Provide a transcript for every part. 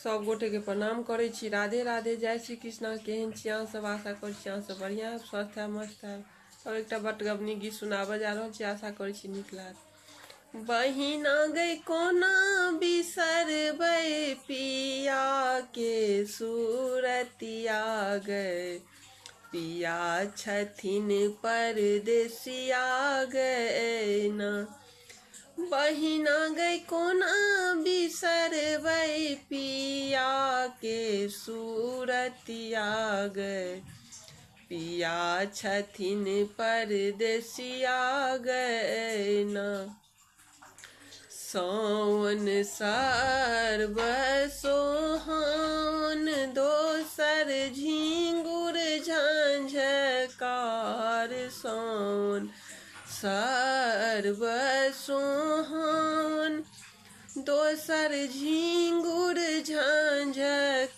सब गोटे के प्रणाम करै छी। राधे राधे, जय श्री कृष्ण। केहन छी अहाँ सब? आशा करै छी अहाँ सब बढ़िया है, स्वस्थ है, मस्त है। और एक बटगबनी गीत सुनाबऽ जा रहल छी, आशा करै छी नीक लागत। बहिना गई कोना बिसरबै पिया के सूरतिया गए, पिया छथिन परदेसिया गए ना। बहिना गई कोना बिसरबै पिया के सूरतिया गए, पिया छथिन परदेसिया गए ना। सावन सर्व सोहान, दोसर झिंगुर झंझकार। सावन सर्व सोहान, दोसर झिंगुर झंझकार।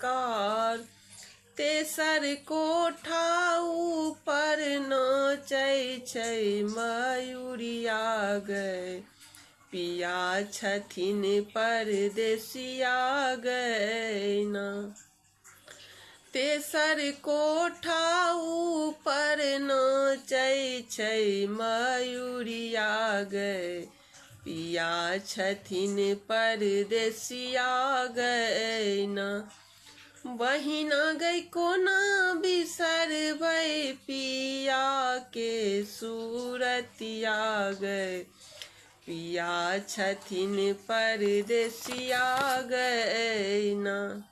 तेसर कोठा ऊपर नाचै छै मयूरिया गए, पिया छथिन परदेसिया गए ना। तेसर कोठा ऊपर नाचै छै मयूरिया गए, पिया छथिन परदेसिया गए ना। बहिना गई कोना बिसरबै पिया के सूरतिया गए, पिया छथिन परदेसिया गए ना।